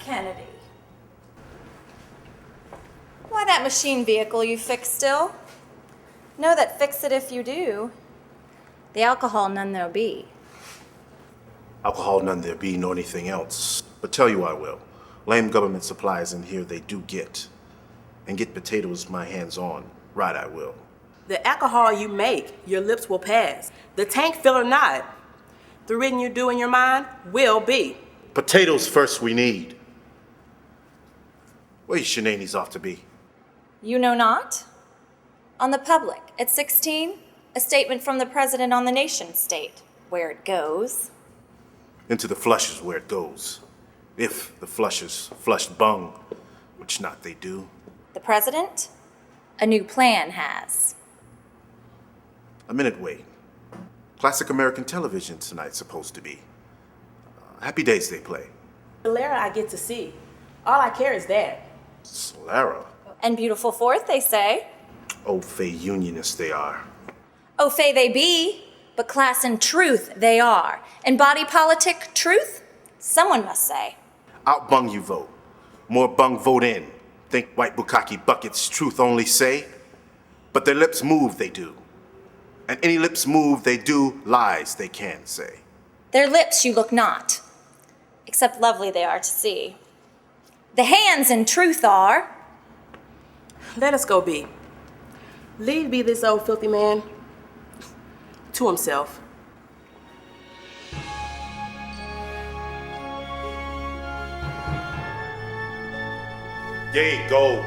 Kennedy. Why, that machine vehicle you fix still? Know that fix it if you do. The alcohol none there be. Alcohol none there be, nor anything else. But tell you I will. Lame government supplies in here they do get. And get potatoes my hands on. Right I will. The alcohol you make, your lips will pass. The tank fill or not. The reading you do in your mind will be. Potatoes first we need. Where you shenanigans off to be? You know not? On the public, at 16, a statement from the president on the nation state, where it goes. Into the flushes where it goes. If the flushers flushed bung, which not they do. The president, a new plan has. A minute wait. Classic American television tonight's supposed to be. Happy Days they play. Lara I get to see. All I care is that. Solara. And beautiful fourth, they say. Ofay Unionists they are. Ofay they be, but class and truth they are. And body politic truth, someone must say. Out bung you vote. More bung vote in. Think white bukkake buckets truth only say. But their lips move they do. And any lips move they do lies they can say. Their lips you look not, except lovely they are to see. The hands in truth are. Let us go be. Leave be this old filthy man to himself. Yay, go.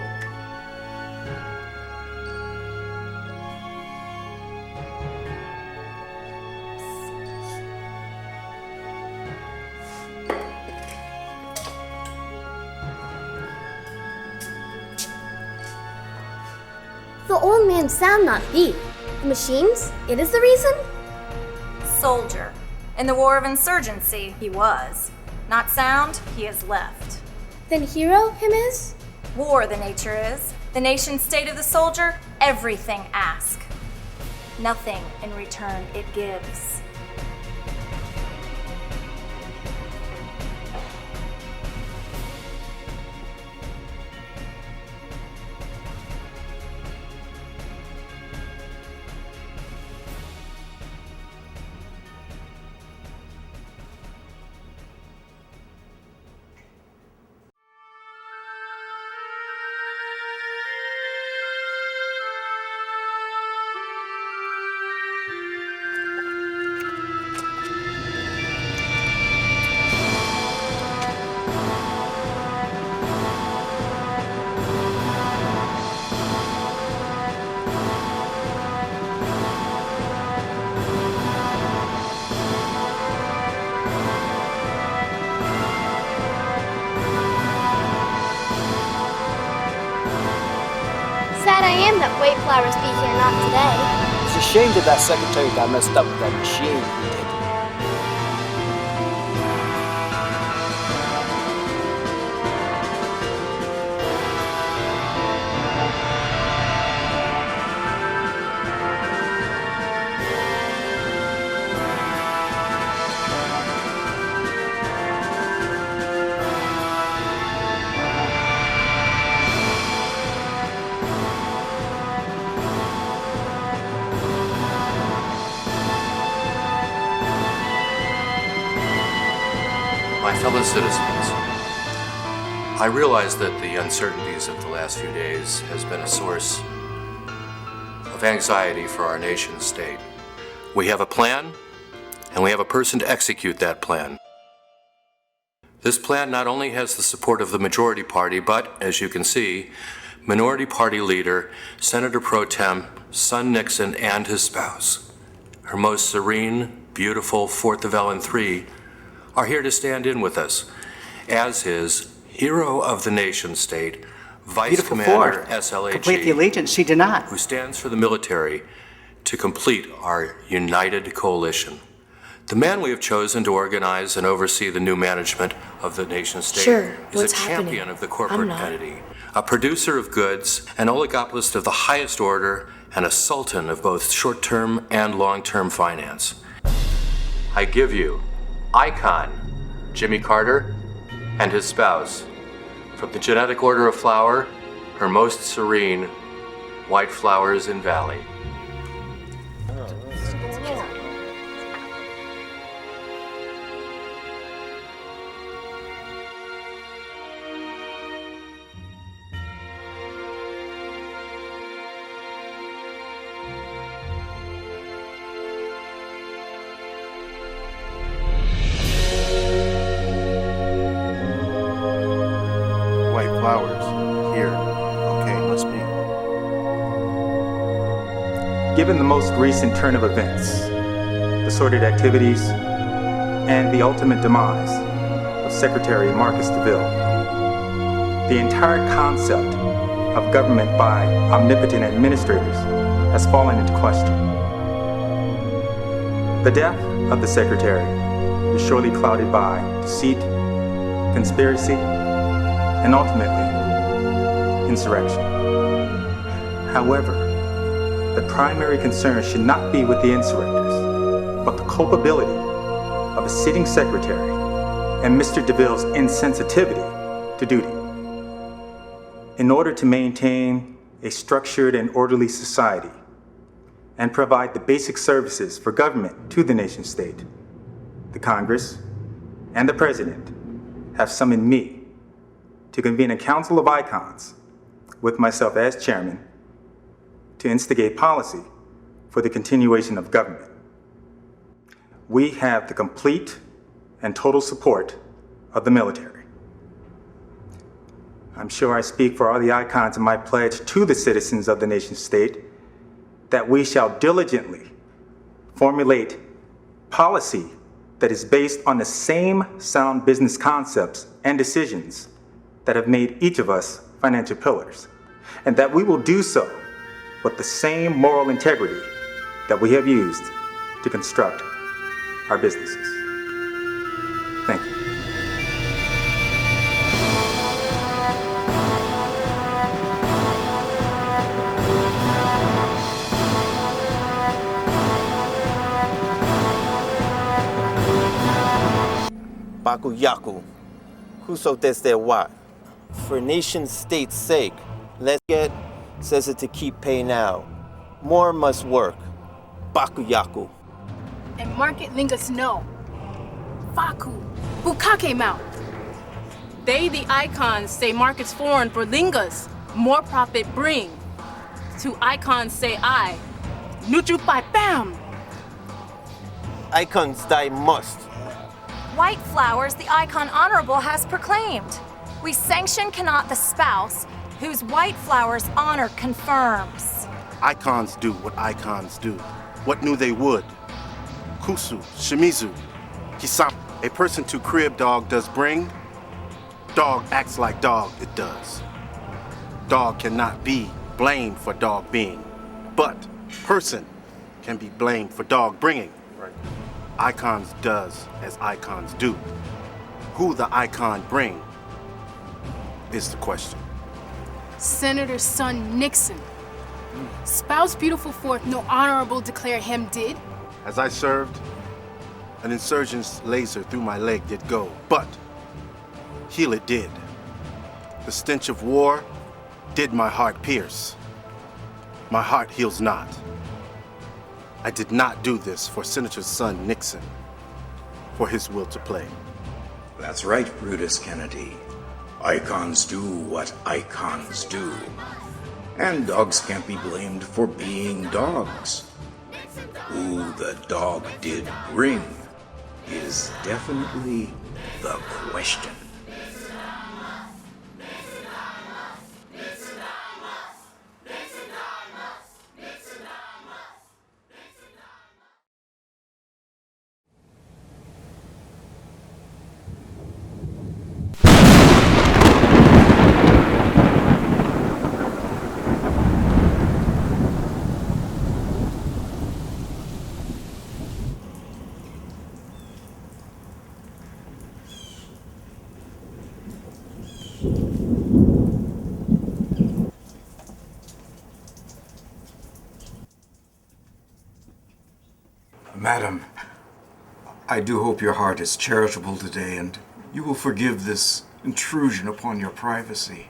The old man sound not be. The machines, it is the reason? Soldier. In the war of insurgency, he was. Not sound, he is left. Then hero him is? War the nature is. The nation state of the soldier, everything ask. Nothing in return it gives. Sad I am that white flowers be here not today. It's a shame that that secretary got messed up with that machine he did. My fellow citizens, I realize that the uncertainties of the last few days has been a source of anxiety for our nation state. We have a plan, and we have a person to execute that plan. This plan not only has the support of the majority party, but, as you can see, minority party leader, Senator Pro Tem Son Nixon and his spouse, her most serene, beautiful 4th of Ellen III, are here to stand in with us as his hero of the nation state, Vice Beautiful Commander Ford. SLAG, Complete the allegiance, she did not. who stands for the military to complete our united coalition. The man we have chosen to organize and oversee the new management of the nation state Sure, is a what's champion happening? of the corporate I'm not. entity, a producer of goods, an oligopolist of the highest order, and a sultan of both short-term and long-term finance. I give you Icon Jimmy Carter and his spouse, from the genetic order of flower, her most serene, white flowers in valley. White flowers. Here. Okay, must be. Given the most recent turn of events, the sordid activities, and the ultimate demise of Secretary Marcus DeVille, the entire concept of government by omnipotent administrators has fallen into question. The death of the Secretary is surely clouded by deceit, conspiracy, and ultimately, insurrection. However, the primary concern should not be with the insurrectors, but the culpability of a sitting secretary and Mr. DeVille's insensitivity to duty. In order to maintain a structured and orderly society and provide the basic services for government to the nation state, the Congress and the President have summoned me to convene a council of icons with myself as chairman to instigate policy for the continuation of government. We have the complete and total support of the military. I'm sure I speak for all the icons in my pledge to the citizens of the nation state that we shall diligently formulate policy that is based on the same sound business concepts and decisions that have made each of us financial pillars, and that we will do so with the same moral integrity that we have used to construct our businesses. Thank you. Baku Yaku, whoso does their what? For nation state's sake, let's get, says it to keep pay now. More must work. Baku Yaku. And market lingus no. Faku, Bukake Mount. They, the icons, say markets foreign for lingas, more profit bring. To icons say I, Nuchu by bam. Icons die must. White flowers the icon honorable has proclaimed. We sanction cannot the spouse, whose white flowers honor confirms. Icons do what icons do. What knew they would? Kusu, Shimizu, Kisama. A person to crib dog does bring. Dog acts like dog it does. Dog cannot be blamed for dog being, but person can be blamed for dog bringing. Right. Icons does as icons do. Who the icon bring is the question. Senator's son Nixon. Spouse beautiful forth, no honorable declare him did. As I served, an insurgent's laser through my leg did go, but heal it did. The stench of war did my heart pierce. My heart heals not. I did not do this for Senator's son Nixon, for his will to play. That's right, Brutus Kennedy. Icons do what icons do. And dogs can't be blamed for being dogs. Who the dog did bring is definitely the question. Madam, I do hope your heart is charitable today and you will forgive this intrusion upon your privacy.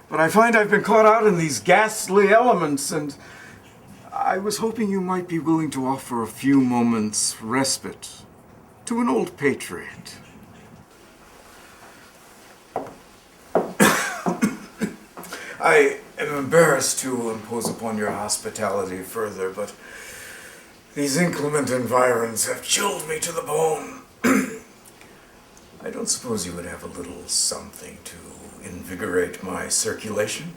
But I find I've been caught out in these ghastly elements, and I was hoping you might be willing to offer a few moments' respite to an old patriot. I am embarrassed to impose upon your hospitality further, but these inclement environs have chilled me to the bone. I don't suppose you would have a little something to invigorate my circulation?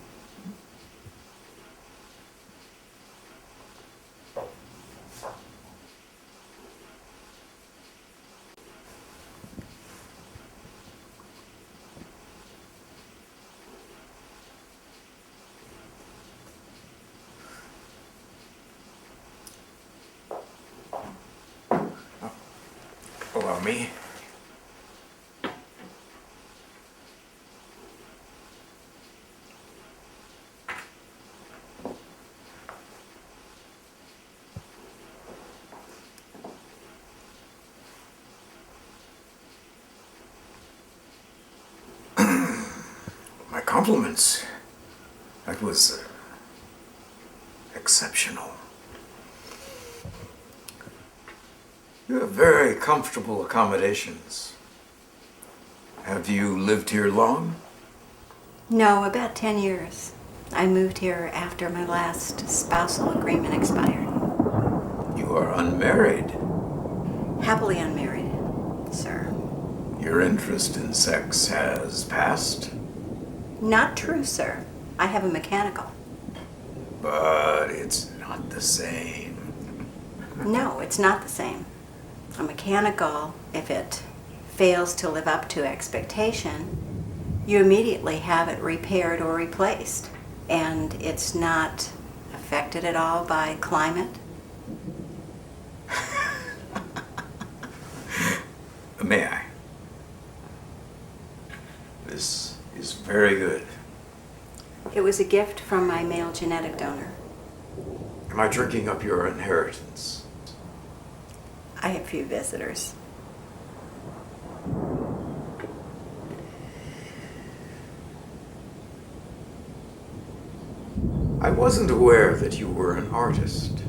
Allow me. My compliments. That was exceptional. You have very comfortable accommodations. Have you lived here long? No, about 10 years. I moved here after my last spousal agreement expired. You are unmarried. Happily unmarried, sir. Your interest in sex has passed? Not true, sir. I have a mechanical. But it's not the same. No, it's not the same. A mechanical, if it fails to live up to expectation, you immediately have it repaired or replaced. And it's not affected at all by climate. May I? This is very good. It was a gift from my male genetic donor. Am I drinking up your inheritance? I have few visitors. I wasn't aware that you were an artist.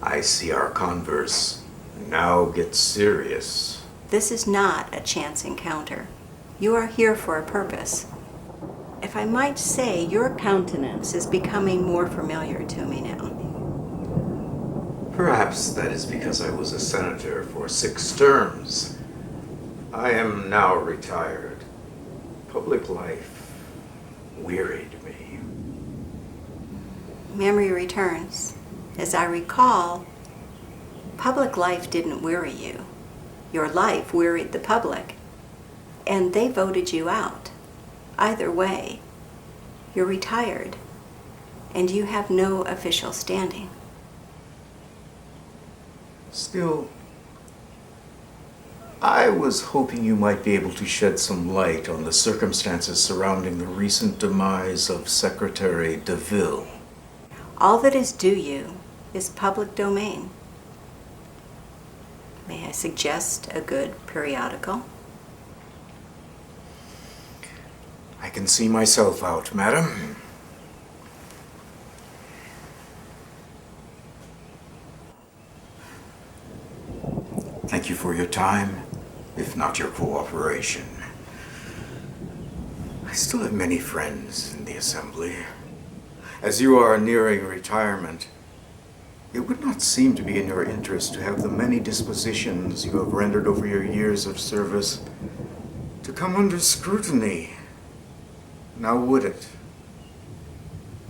I see our converse now gets serious. This is not a chance encounter. You are here for a purpose. If I might say, your countenance is becoming more familiar to me now. Perhaps that is because I was a senator for 6 terms. I am now retired. Public life wearied me. Memory returns. As I recall, public life didn't weary you. Your life wearied the public, and they voted you out. Either way, you're retired, and you have no official standing. Still, I was hoping you might be able to shed some light on the circumstances surrounding the recent demise of Secretary DeVille. All that is due you is public domain. May I suggest a good periodical? I can see myself out, madam. Thank you for your time, if not your cooperation. I still have many friends in the Assembly. As you are nearing retirement, it would not seem to be in your interest to have the many dispositions you have rendered over your years of service to come under scrutiny. Now would it?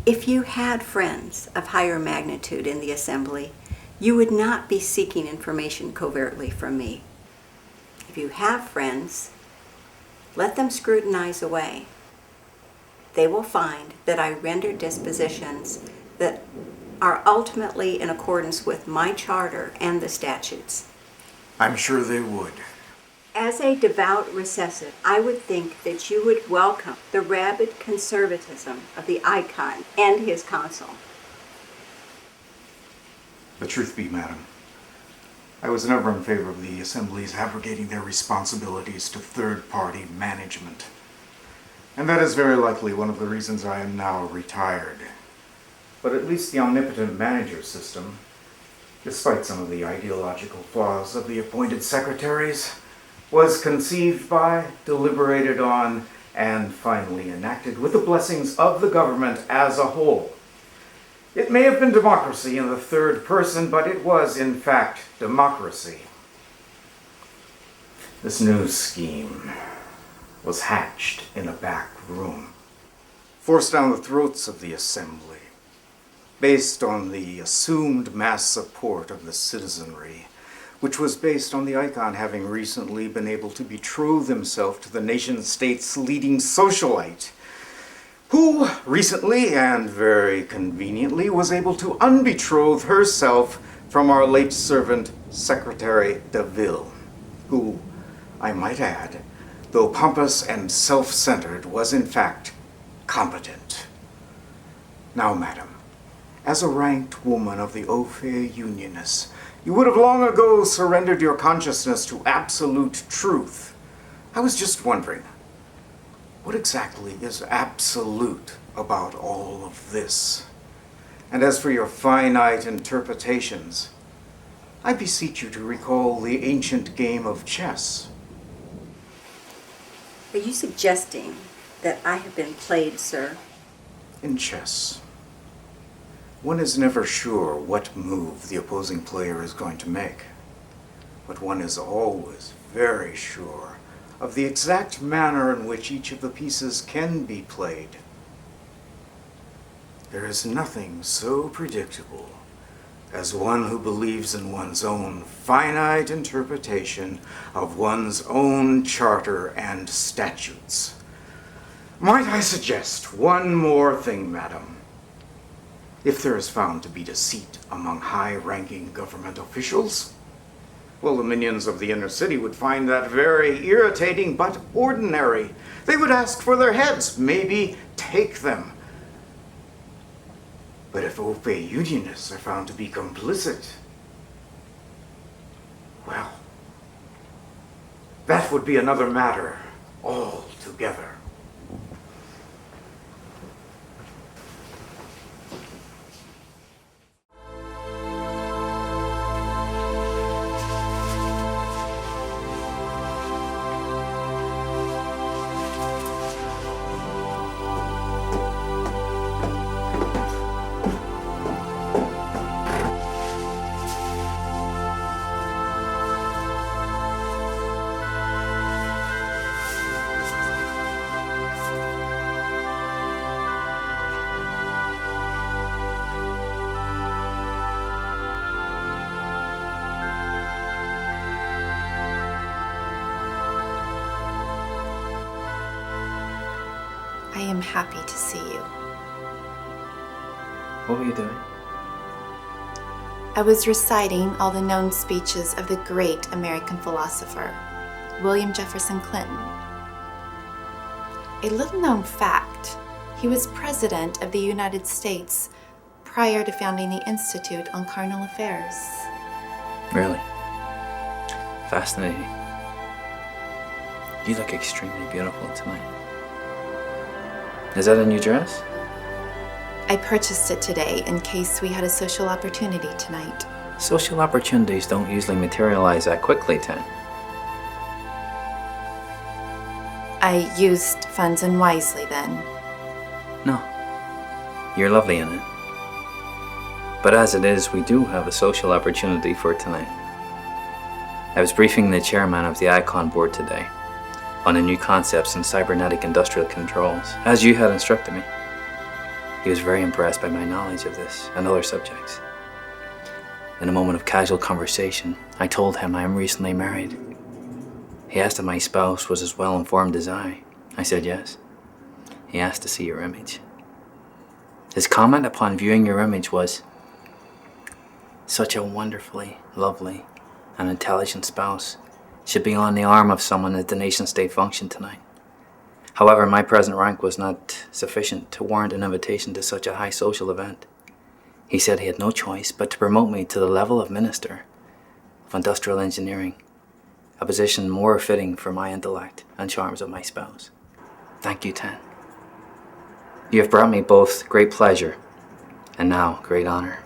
If you had friends of higher magnitude in the Assembly, you would not be seeking information covertly from me. If you have friends, let them scrutinize away. They will find that I render dispositions that are ultimately in accordance with my charter and the statutes. I'm sure they would. As a devout recessive, I would think that you would welcome the rabid conservatism of the icon and his council. The truth be, madam, I was never in favor of the assemblies abrogating their responsibilities to third-party management. And that is very likely one of the reasons I am now retired. But at least the omnipotent manager system, despite some of the ideological flaws of the appointed secretaries, was conceived by, deliberated on, and finally enacted with the blessings of the government as a whole. It may have been democracy in the third person, but it was, in fact, democracy. This new scheme was hatched in a back room, forced down the throats of the assembly, based on the assumed mass support of the citizenry, which was based on the icon having recently been able to betroth himself to the nation-state's leading socialite, who recently and very conveniently was able to unbetroth herself from our late servant, Secretary DeVille, who, I might add, though pompous and self-centered, was in fact competent. Now, madam, as a ranked woman of the Ofay Unionists, you would have long ago surrendered your consciousness to absolute truth. I was just wondering, what exactly is absolute about all of this? And as for your finite interpretations, I beseech you to recall the ancient game of chess. Are you suggesting that I have been played, sir? In chess, one is never sure what move the opposing player is going to make, but one is always very sure of the exact manner in which each of the pieces can be played. There is nothing so predictable as one who believes in one's own finite interpretation of one's own charter and statutes. Might I suggest one more thing, madam? If there is found to be deceit among high-ranking government officials, well, the minions of the inner city would find that very irritating but ordinary. They would ask for their heads, maybe take them. But if Ofay Unionists are found to be complicit, well, that would be another matter altogether. I am happy to see you. What were you doing? I was reciting all the known speeches of the great American philosopher, William Jefferson Clinton. A little-known fact, he was President of the United States prior to founding the Institute on Carnal Affairs. Really? Fascinating. You look extremely beautiful tonight. Is that a new dress? I purchased it today in case we had a social opportunity tonight. Social opportunities don't usually materialize that quickly, Ten. I used funds unwisely then. No. You're lovely in it. But as it is, we do have a social opportunity for tonight. I was briefing the chairman of the Icon board today on the new concepts in cybernetic industrial controls, as you had instructed me. He was very impressed by my knowledge of this and other subjects. In a moment of casual conversation, I told him I am recently married. He asked if my spouse was as well informed as I. I said yes. He asked to see your image. His comment upon viewing your image was, "Such a wonderfully lovely and intelligent spouse should be on the arm of someone at the nation-state function tonight." However, my present rank was not sufficient to warrant an invitation to such a high social event. He said he had no choice but to promote me to the level of minister of industrial engineering, a position more fitting for my intellect and charms of my spouse. Thank you, Tan. You have brought me both great pleasure and now great honor.